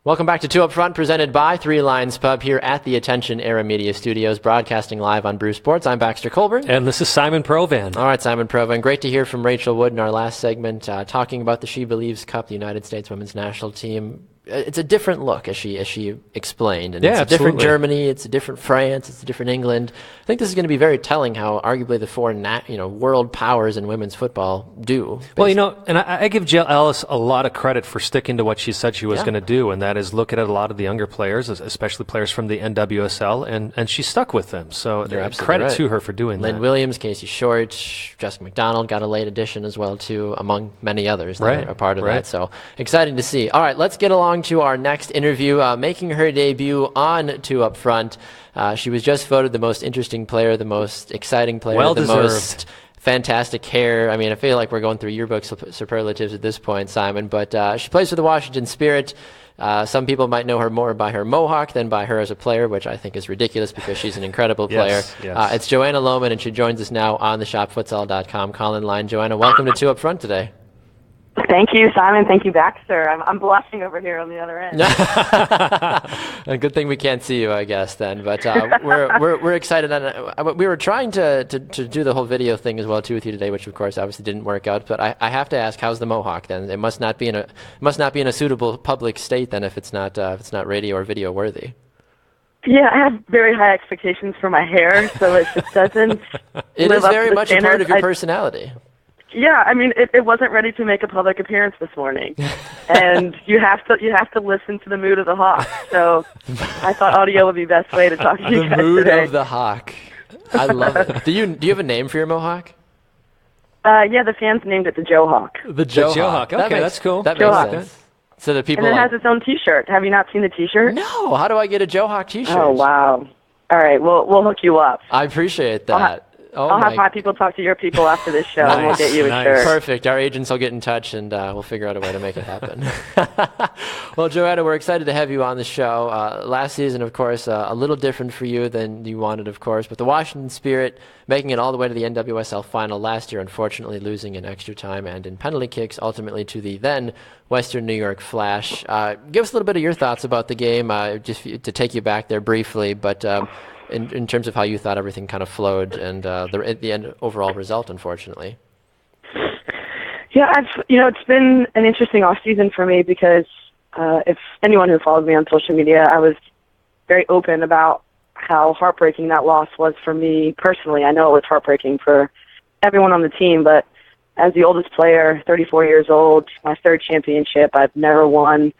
Welcome back to Two Up Front, presented by Three Lions Pub here at the Attention Era Media Studios, broadcasting live on Brew Sports. I'm Baxter Colburn. And this is Simon Provan. All right, Simon Provan. Great to hear from Rachel Wood in our last segment, talking about the She Believes Cup, the United States women's national team. It's a different look, as she explained. And it's a different Germany, it's a different France, it's a different England. I think this is going to be very telling how arguably the four world powers in women's football do. Basically. Well, and I give Jill Ellis a lot of credit for sticking to what she said she was going to do, and that is look at a lot of the younger players, especially players from the NWSL, and she stuck with them. So credit to her for doing that. Lynn Williams, Casey Short, Jessica McDonald got a late addition as well, too, among many others that are part of that. So exciting to see. All right, let's get along to our next interview, making her debut on Two Up Front. She was just voted the most interesting player, the most exciting player, most fantastic hair. I mean, I feel like we're going through yearbook superlatives at this point, Simon, but she plays for the Washington Spirit. Some people might know her more by her mohawk than by her as a player, which I think is ridiculous because she's an incredible player. Yes. It's Joanna Lohman, and she joins us now on the shopfutsal.com call-in line. Joanna, welcome to Two Up Front today. Thank you, Simon. Thank you, Baxter. I'm blushing over here on the other end. A good thing we can't see you, I guess, then. But we're excited. And we were trying to do the whole video thing as well too with you today, which of course obviously didn't work out. But I have to ask, how's the mohawk then? It must not be in a suitable public state then if it's not radio or video worthy. Yeah, I have very high expectations for my hair, so it just doesn't. It live is up very to the much standards. a part of your personality. Yeah, I mean, it wasn't ready to make a public appearance this morning, and you have to listen to the mood of the hawk. So I thought audio would be the best way to talk to you guys today. The mood of the hawk. I love it. Do you have a name for your mohawk? Yeah, the fans named it the Joe Hawk. The Joe Hawk. Okay, that's cool. That Joe makes Hawk. sense. So the people. And it has its own T-shirt. Have you not seen the T-shirt? No. How do I get a Joe Hawk T-shirt? Oh wow! All right, we'll hook you up. I appreciate that. I'll have my people talk to your people after this show, and we'll get you a shirt. Perfect. Our agents will get in touch, and we'll figure out a way to make it happen. Well, Joanna, we're excited to have you on the show. Last season, of course, a little different for you than you wanted, of course, but the Washington Spirit making it all the way to the NWSL final last year, unfortunately losing in extra time and in penalty kicks, ultimately to the then Western New York Flash. Give us a little bit of your thoughts about the game, just to take you back there briefly, but in terms of how you thought everything kind of flowed and the end overall result, unfortunately. Yeah, it's been an interesting off season for me because if anyone who follows me on social media, I was very open about how heartbreaking that loss was for me personally. I know it was heartbreaking for everyone on the team, but as the oldest player, 34 years old, my third championship, I've never won,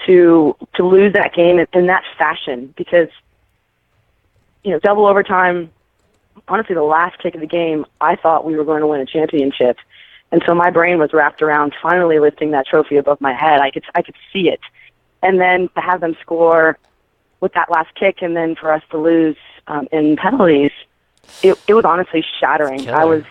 to lose that game in that fashion because double overtime, honestly, the last kick of the game, I thought we were going to win a championship. And so my brain was wrapped around finally lifting that trophy above my head. I could see it. And then to have them score with that last kick and then for us to lose in penalties, it was honestly shattering. It would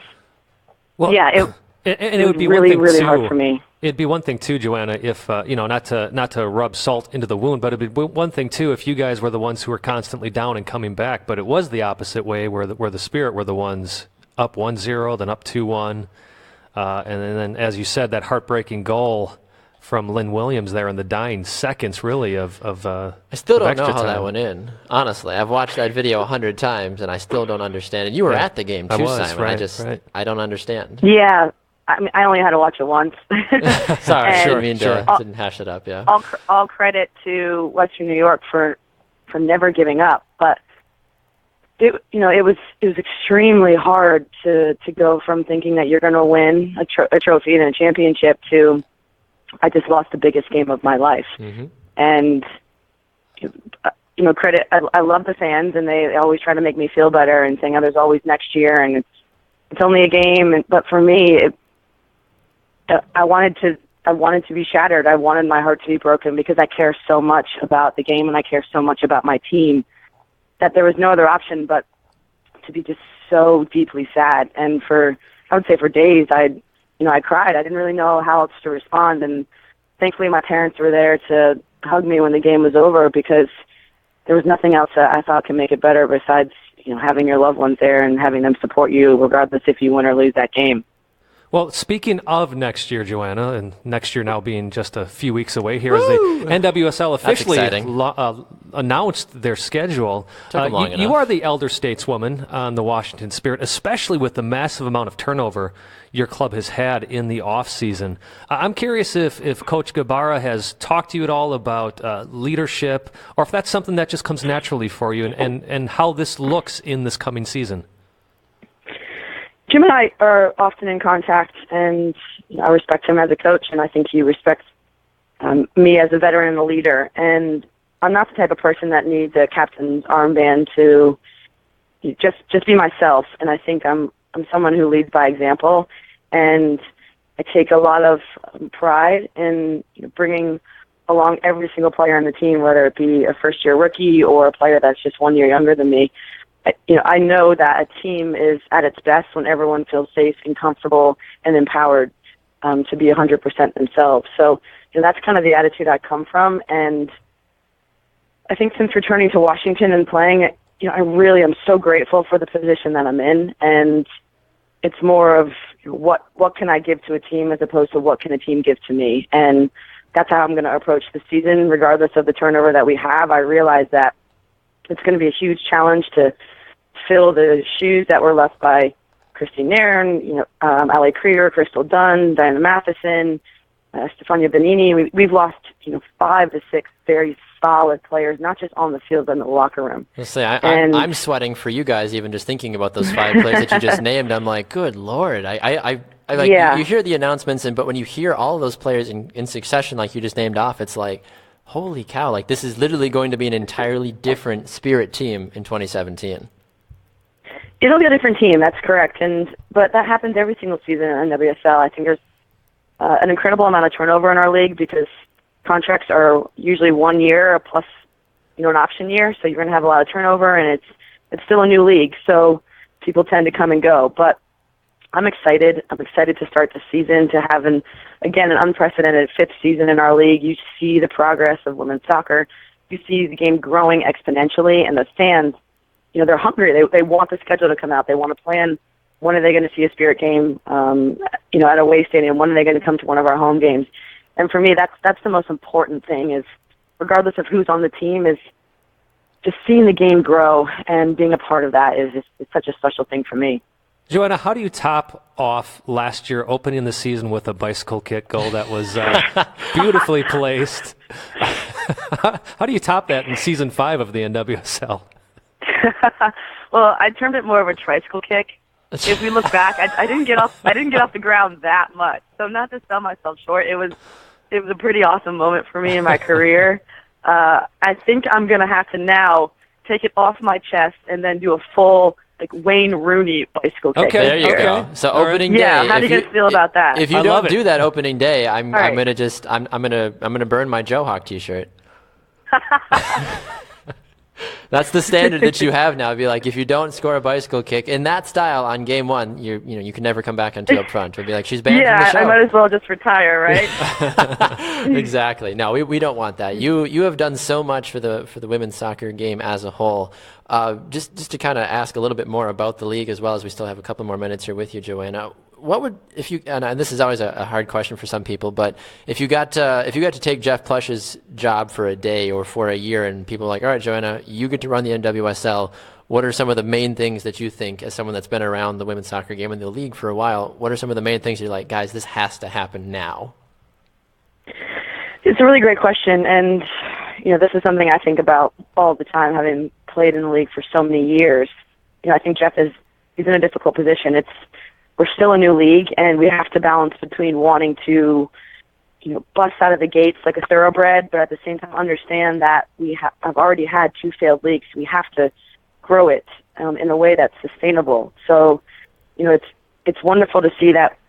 be really, really hard for me. It'd be one thing too, Joanna, if not to rub salt into the wound, but it'd be one thing too if you guys were the ones who were constantly down and coming back. But it was the opposite way, where the Spirit were the ones up 1-0, then up 2-1, and then as you said, that heartbreaking goal from Lynn Williams there in the dying seconds, really of I still don't know how time. that went in. Honestly, I've watched that video 100 times and I still don't understand it. You were at the game too, Simon. I don't understand. Yeah. I mean, I only had to watch it once. Sorry, didn't hash it up. Yeah. All credit to Western New York for never giving up, but it was extremely hard to go from thinking that you're going to win a trophy and a championship to I just lost the biggest game of my life. Mm-hmm. And credit. I love the fans, and they always try to make me feel better and saying, "Oh, there's always next year," and it's only a game. But for me, I wanted to be shattered. I wanted my heart to be broken because I care so much about the game and I care so much about my team that there was no other option but to be just so deeply sad. And I would say for days, I cried. I didn't really know how else to respond. And thankfully my parents were there to hug me when the game was over because there was nothing else that I thought could make it better besides, having your loved ones there and having them support you regardless if you win or lose that game. Well, speaking of next year, Joanna, and next year now being just a few weeks away here, as the NWSL officially announced their schedule. Took them long you enough. are the elder stateswoman on the Washington Spirit, especially with the massive amount of turnover your club has had in the offseason. I'm curious if Coach Gabara has talked to you at all about leadership, or if that's something that just comes naturally for you, and how this looks in this coming season. Jim and I are often in contact, and I respect him as a coach, and I think he respects me as a veteran and a leader. And I'm not the type of person that needs a captain's armband to just be myself. And I think I'm someone who leads by example, and I take a lot of pride in bringing along every single player on the team, whether it be a first-year rookie or a player that's just 1 year younger than me. I know that a team is at its best when everyone feels safe and comfortable and empowered to be 100% themselves. So that's kind of the attitude I come from. And I think since returning to Washington and playing, I really am so grateful for the position that I'm in. And it's more of what can I give to a team as opposed to what can a team give to me. And that's how I'm going to approach the season, regardless of the turnover that we have. I realize that it's going to be a huge challenge to fill the shoes that were left by Christine Nairn, Ali Krieger, Crystal Dunn, Diana Matheson, Stefania Benini. We've lost 5 to 6 very solid players, not just on the field but in the locker room. I'm sweating for you guys even just thinking about those 5 players that you just named. I'm like, good Lord. You hear the announcements, but when you hear all of those players in succession, like you just named off, it's like, holy cow, like this is literally going to be an entirely different Spirit team in 2017. It'll be a different team, that's correct. But that happens every single season in NWSL. I think there's an incredible amount of turnover in our league because contracts are usually 1 year plus an option year, so you're going to have a lot of turnover, and it's still a new league, so people tend to come and go. But I'm excited. I'm excited to start the season, to have an unprecedented 5th season in our league. You see the progress of women's soccer. You see the game growing exponentially, and the fans, they're hungry. They want the schedule to come out. They want to plan when are they going to see a Spirit game, at a away stadium. When are they going to come to one of our home games? And for me, that's the most important thing. Is regardless of who's on the team, is just seeing the game grow and being a part of that is such a special thing for me. Joanna, how do you top off last year opening the season with a bicycle kick goal that was beautifully placed? How do you top that in season 5 of the NWSL? Well, I termed it more of a tricycle kick. If we look back, I didn't get off the ground that much. So not to sell myself short, it was a pretty awesome moment for me in my career. I think I'm gonna have to now take it off my chest and then do a full Wayne Rooney bicycle kick. Okay, there you go. So opening day. Yeah, how do you guys feel about that? If you don't do that opening day, I'm gonna burn my Joe Hawk T-shirt. That's the standard that you have now. Be like, if you don't score a bicycle kick in that style on game 1, you can never come back onto up front. It'll be like, she's banned from the show. I might as well just retire, right? Exactly. No, we don't want that. You have done so much for the women's soccer game as a whole. Just to kind of ask a little bit more about the league, as well as we still have a couple more minutes here with you, Joanna. What would, if you, and this is always a hard question for some people, but if you got to take Jeff Plush's job for a day or for a year, and people are like, all right, Joanna, you get to run the NWSL. What are some of the main things that you think, as someone that's been around the women's soccer game in the league for a while, what are some of the main things you're like, guys, this has to happen now? It's a really great question, and this is something I think about all the time, having played in the league for so many years. I think Jeff he's in a difficult position. We're still a new league, and we have to balance between wanting to, bust out of the gates like a thoroughbred, but at the same time understand that I've already had 2 failed leagues. We have to grow it in a way that's sustainable. So, it's wonderful to see that.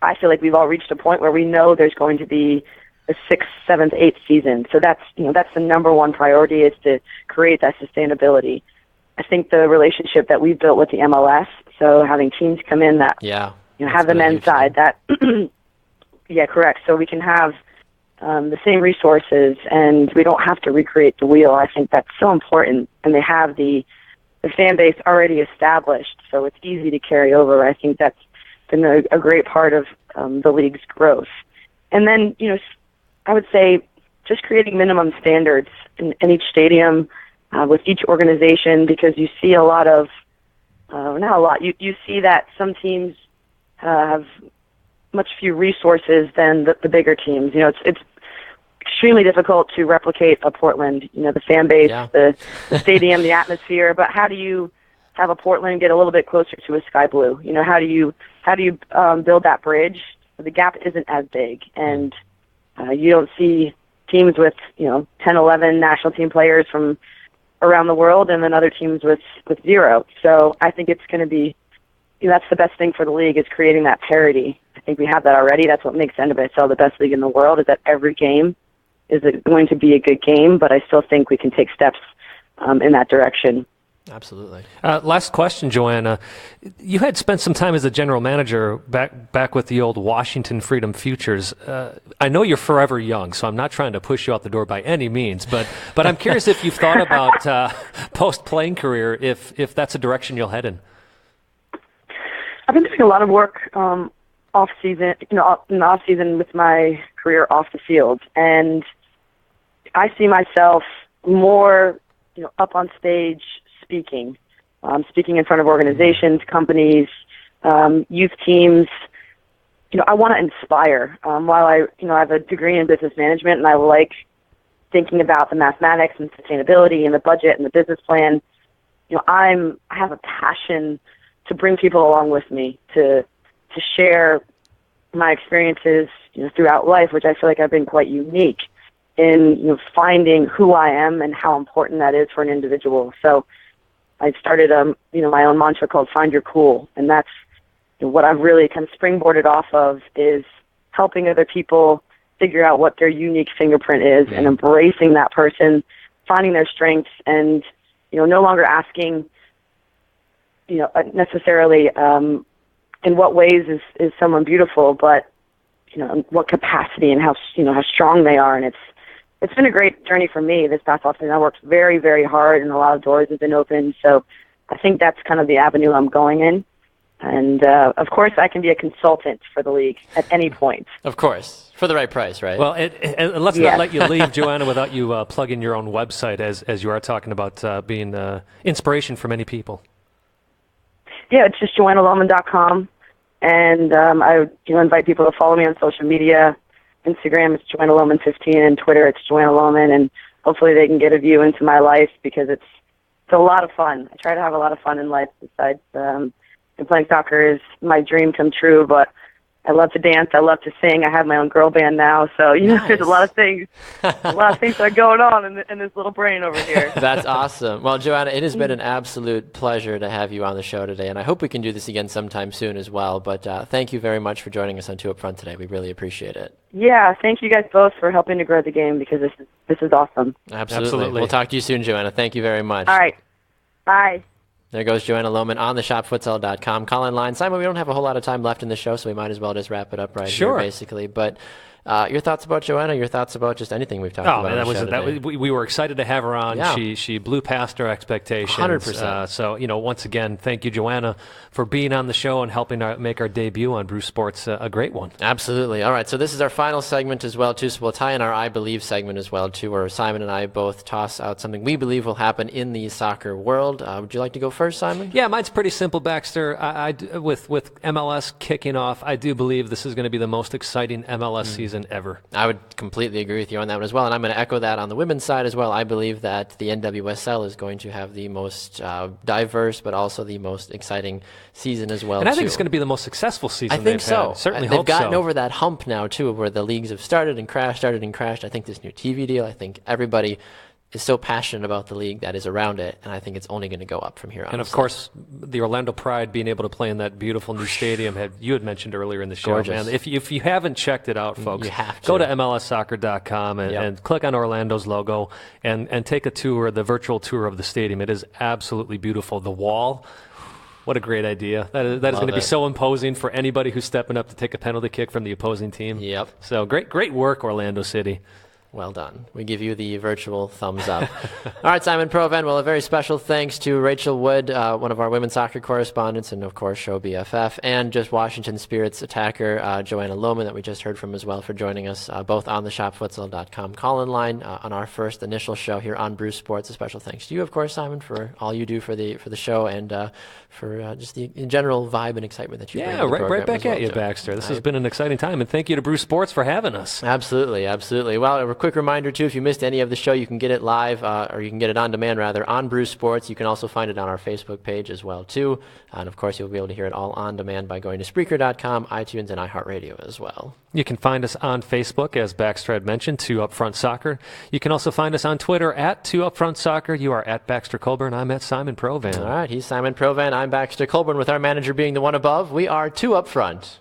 I feel like we've all reached a point where we know there's going to be a 6th, 7th, 8th season. So that's the number one priority, is to create that sustainability. I think the relationship that we've built with the MLS, so having teams come in that have the men's side, that correct. So we can have the same resources, and we don't have to recreate the wheel. I think that's so important, and they have the fan base already established, so it's easy to carry over. I think that's been a great part of the league's growth. And then, I would say just creating minimum standards in each stadium with each organization, because you see a lot of, not a lot, you see that some teams have much fewer resources than the bigger teams. It's extremely difficult to replicate a Portland, the fan base, the stadium, the atmosphere, but how do you have a Portland get a little bit closer to a Sky Blue? How do you build that bridge? The gap isn't as big, and you don't see teams with 10, 11 national team players from around the world, and then other teams with zero. So I think it's going to be, that's the best thing for the league, is creating that parity. I think we have that already. That's what makes NWSL the best league in the world, is that every game is going to be a good game, but I still think we can take steps in that direction. Absolutely. Last question, Joanna. You had spent some time as a general manager back with the old Washington Freedom Futures. I know you're forever young, so I'm not trying to push you out the door by any means, but I'm curious if you've thought about post-playing career, if that's a direction you'll head in. I've been doing a lot of work off season, in the off season with my career off the field, and I see myself more, up on stage speaking in front of organizations, companies, youth teams. I want to inspire. While I have a degree in business management, and I like thinking about the mathematics and sustainability and the budget and the business plan, I have a passion to bring people along with me, to share my experiences, throughout life, which I feel like I've been quite unique in, finding who I am and how important that is for an individual. So I started, my own mantra called "Find Your Cool," and that's what I've really kind of springboarded off of, is helping other people figure out what their unique fingerprint is and embracing that person, finding their strengths, and no longer asking, necessarily in what ways is someone beautiful, but what capacity and how strong they are. And it's been a great journey for me this past offseason. I worked very, very hard, and a lot of doors have been opened. So I think that's kind of the avenue I'm going in. And, of course, I can be a consultant for the league at any point. Of course, for the right price, right? Well, and let's not let you leave, Joanna, without you plugging your own website, as you are talking about being inspiration for many people. Yeah, it's just JoannaLohman.com. And I invite people to follow me on social media. Instagram, it's Joanna Lohman 15, and Twitter, it's Joanna Lohman, and hopefully they can get a view into my life, because it's a lot of fun. I try to have a lot of fun in life besides and playing soccer is my dream come true, but I love to dance. I love to sing. I have my own girl band now, so nice. There's a lot of things that are going on in this little brain over here. That's awesome. Well, Joanna, it has been an absolute pleasure to have you on the show today, and I hope we can do this again sometime soon as well. But thank you very much for joining us on Two Up Front today. We really appreciate it. Yeah, thank you guys both for helping to grow the game, because this is awesome. Absolutely. We'll talk to you soon, Joanna. Thank you very much. All right. Bye. There goes Joanna Lohman on the shopfutsal.com call-in line. Simon, we don't have a whole lot of time left in the show, so we might as well just wrap it up here, basically. But your thoughts about Joanna, your thoughts about just anything we've talked about on the show today? We were excited to have her on. Yeah. She blew past our expectations. 100%. So, once again, thank you, Joanna, for being on the show and helping make our debut on Bruce Sports a great one. Absolutely. All right, so this is our final segment as well, too. So we'll tie in our I Believe segment as well, too, where Simon and I both toss out something we believe will happen in the soccer world. Would you like to go first, Simon? Yeah, mine's pretty simple, Baxter. With MLS kicking off, I do believe this is going to be the most exciting MLS season ever. I would completely agree with you on that one as well, and I'm going to echo that on the women's side as well. I believe that the NWSL is going to have the most diverse, but also the most exciting season as well. And I think it's going to be the most successful season. I think so. Certainly they've hope gotten so. over that hump now too, where the leagues have started and crashed. I think this new TV deal. I think everybody is so passionate about the league that is around it, and I think it's only going to go up from here on. And of course, the Orlando Pride being able to play in that beautiful new stadium, you had mentioned earlier in the show, gorgeous. man. If you haven't checked it out, folks, you have to. Go to MLSsoccer.com and click on Orlando's logo and take a tour, the virtual tour of the stadium. It is absolutely beautiful. The wall. What a great idea. That is going to be so imposing for anybody who's stepping up to take a penalty kick from the opposing team. Yep. So great work, Orlando City. Well done. We give you the virtual thumbs up. All right, Simon Provan. Well, a very special thanks to Rachel Wood, one of our women's soccer correspondents, and of course, show BFF, and just Washington Spirits attacker Joanna Lohman that we just heard from as well for joining us both on the shopfutsal.com call-in line on our first initial show here on Bruce Sports. A special thanks to you, of course, Simon, for all you do for the show and for just the general vibe and excitement that you bring to the program. Right back well, at you, Joe. Baxter. This has been an exciting time, and thank you to Bruce Sports for having us. Absolutely. Well, a quick reminder, too, if you missed any of the show, you can get it live, or you can get it on demand, rather, on Bruce Sports. You can also find it on our Facebook page as well, too. And, of course, you'll be able to hear it all on demand by going to Spreaker.com, iTunes, and iHeartRadio as well. You can find us on Facebook, as Baxter had mentioned, 2Upfront Soccer. You can also find us on Twitter at 2Upfront Soccer. You are at Baxter Colburn. I'm at Simon Provan. All right, he's Simon Provan. I'm Baxter Colburn, with our manager being the one above. We are 2Upfront.